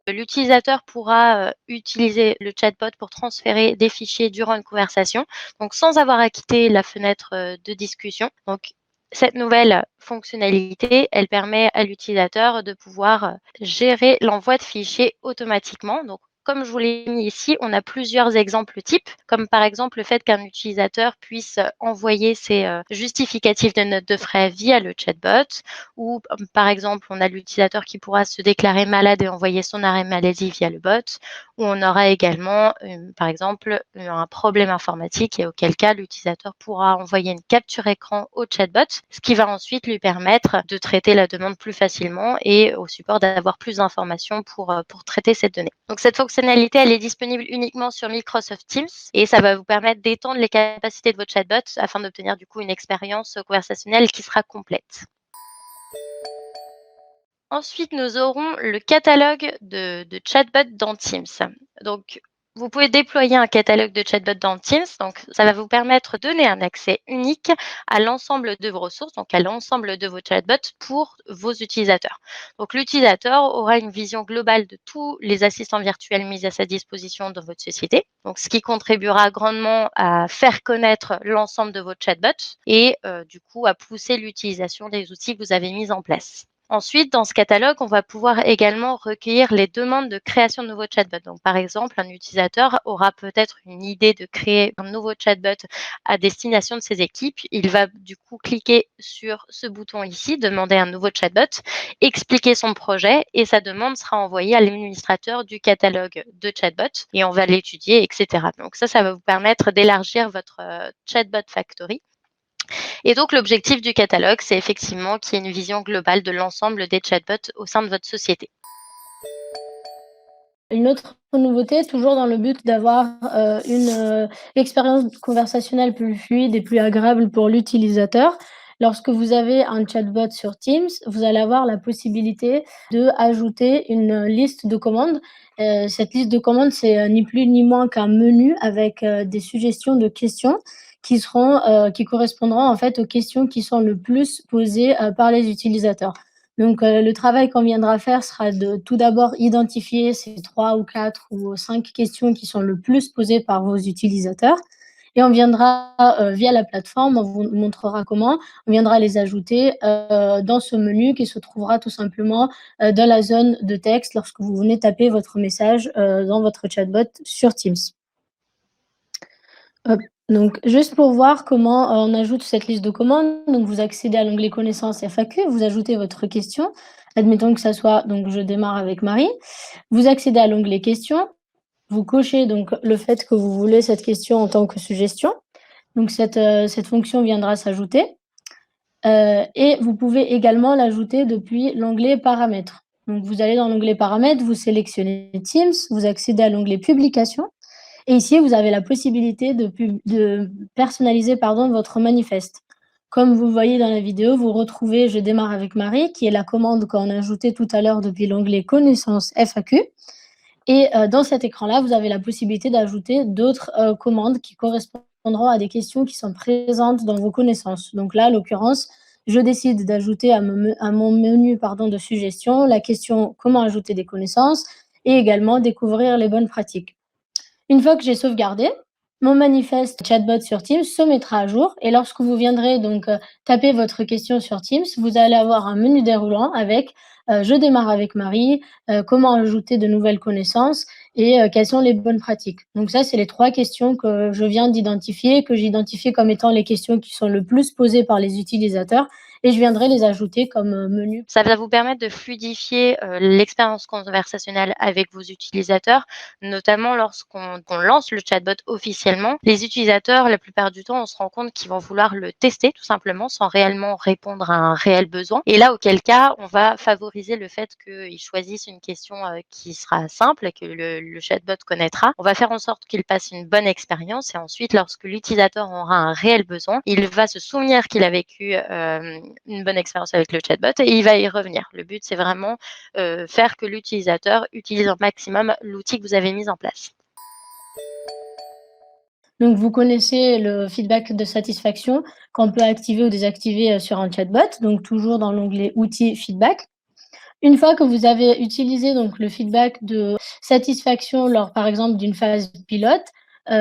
L'utilisateur pourra, utiliser le chatbot pour transférer des fichiers durant une conversation, donc sans avoir à quitter la fenêtre, de discussion. Donc cette nouvelle fonctionnalité, elle permet à l'utilisateur de pouvoir, gérer l'envoi de fichiers automatiquement. Donc comme je vous l'ai mis ici, on a plusieurs exemples types, comme par exemple le fait qu'un utilisateur puisse, envoyer ses, justificatifs de notes de frais via le chatbot, ou par exemple, on a l'utilisateur qui pourra se déclarer malade et envoyer son arrêt maladie via le bot, ou on aura également, par exemple, un problème informatique et auquel cas l'utilisateur pourra envoyer une capture écran au chatbot, ce qui va ensuite lui permettre de traiter la demande plus facilement et au support d'avoir plus d'informations pour traiter cette donnée. Donc cette fonctionnalité, elle est disponible uniquement sur Microsoft Teams et ça va vous permettre d'étendre les capacités de votre chatbot afin d'obtenir du coup une expérience conversationnelle qui sera complète. Ensuite, nous aurons le catalogue de chatbots dans Teams. Donc, vous pouvez déployer un catalogue de chatbots dans Teams. Donc, ça va vous permettre de donner un accès unique à l'ensemble de vos ressources, donc à l'ensemble de vos chatbots pour vos utilisateurs. Donc, l'utilisateur aura une vision globale de tous les assistants virtuels mis à sa disposition dans votre société. Donc, ce qui contribuera grandement à faire connaître l'ensemble de vos chatbots et du coup à pousser l'utilisation des outils que vous avez mis en place. Ensuite, dans ce catalogue, on va pouvoir également recueillir les demandes de création de nouveaux chatbots. Donc, par exemple, un utilisateur aura peut-être une idée de créer un nouveau chatbot à destination de ses équipes. Il va du coup cliquer sur ce bouton ici, demander un nouveau chatbot, expliquer son projet et sa demande sera envoyée à l'administrateur du catalogue de chatbots et on va l'étudier, etc. Donc ça va vous permettre d'élargir votre chatbot factory. Et donc l'objectif du catalogue, c'est effectivement qu'il y ait une vision globale de l'ensemble des chatbots au sein de votre société. Une autre nouveauté, toujours dans le but d'avoir une expérience conversationnelle plus fluide et plus agréable pour l'utilisateur. Lorsque vous avez un chatbot sur Teams, vous allez avoir la possibilité d'ajouter une liste de commandes. Cette liste de commandes, c'est ni plus ni moins qu'un menu avec des suggestions de questions qui correspondront en fait aux questions qui sont le plus posées par les utilisateurs. Donc, le travail qu'on viendra faire sera de tout d'abord identifier ces 3 ou 4 ou 5 questions qui sont le plus posées par vos utilisateurs et on viendra, via la plateforme, on vous montrera comment, on viendra les ajouter, dans ce menu qui se trouvera tout simplement, dans la zone de texte lorsque vous venez taper votre message, dans votre chatbot sur Teams. Hop, donc juste pour voir comment, on ajoute cette liste de commandes, donc vous accédez à l'onglet connaissances FAQ, vous ajoutez votre question. Admettons que ça soit donc je démarre avec Marie. Vous accédez à l'onglet questions, vous cochez donc le fait que vous voulez cette question en tant que suggestion. Donc cette fonction viendra s'ajouter, et vous pouvez également l'ajouter depuis l'onglet paramètres. Donc vous allez dans l'onglet paramètres, vous sélectionnez Teams, vous accédez à l'onglet publication et ici, vous avez la possibilité de personnaliser votre manifeste. Comme vous le voyez dans la vidéo, vous retrouvez «Je démarre avec Marie» qui est la commande qu'on a ajoutée tout à l'heure depuis l'onglet connaissances FAQ et dans cet écran-là, vous avez la possibilité d'ajouter d'autres, commandes qui correspondront à des questions qui sont présentes dans vos connaissances. Donc là, en l'occurrence, je décide d'ajouter à mon menu de suggestions la question «Comment ajouter des connaissances?» et également «Découvrir les bonnes pratiques». Une fois que j'ai sauvegardé, mon manifeste chatbot sur Teams se mettra à jour et lorsque vous viendrez donc taper votre question sur Teams, vous allez avoir un menu déroulant avec je démarre avec Marie, comment ajouter de nouvelles connaissances et quelles sont les bonnes pratiques. Donc ça, c'est les 3 questions que je viens d'identifier, que j'ai identifiées comme étant les questions qui sont le plus posées par les utilisateurs et je viendrai les ajouter comme menu. Ça va vous permettre de fluidifier, l'expérience conversationnelle avec vos utilisateurs, notamment qu'on lance le chatbot officiellement. Les utilisateurs, la plupart du temps, on se rend compte qu'ils vont vouloir le tester tout simplement sans réellement répondre à un réel besoin et là, auquel cas, on va favoriser le fait qu'ils choisissent une question, qui sera simple et que le chatbot connaîtra. On va faire en sorte qu'il passe une bonne expérience et ensuite, lorsque l'utilisateur aura un réel besoin, il va se souvenir qu'il a vécu, une bonne expérience avec le chatbot et il va y revenir. Le but, c'est vraiment, faire que l'utilisateur utilise au maximum l'outil que vous avez mis en place. Donc vous connaissez le feedback de satisfaction qu'on peut activer ou désactiver, sur un chatbot, donc toujours dans l'onglet outils feedback. Une fois que vous avez utilisé donc le feedback de satisfaction lors, par exemple, d'une phase pilote,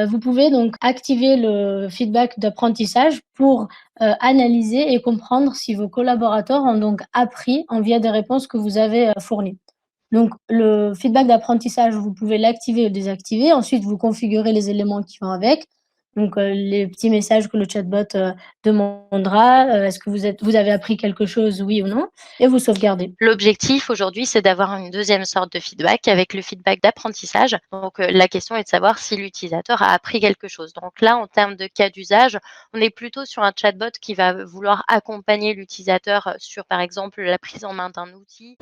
vous pouvez donc activer le feedback d'apprentissage pour, analyser et comprendre si vos collaborateurs ont donc appris en via des réponses que vous avez, fournies. Donc le feedback d'apprentissage, vous pouvez l'activer ou désactiver. Ensuite, vous configurez les éléments qui vont avec. Donc, les petits messages que le chatbot, demandera, est-ce que vous avez appris quelque chose, oui ou non? Et vous sauvegardez. L'objectif aujourd'hui, c'est d'avoir une deuxième sorte de feedback avec le feedback d'apprentissage. Donc, la question est de savoir si l'utilisateur a appris quelque chose. Donc là, en termes de cas d'usage, on est plutôt sur un chatbot qui va vouloir accompagner l'utilisateur, sur, par exemple, la prise en main d'un outil.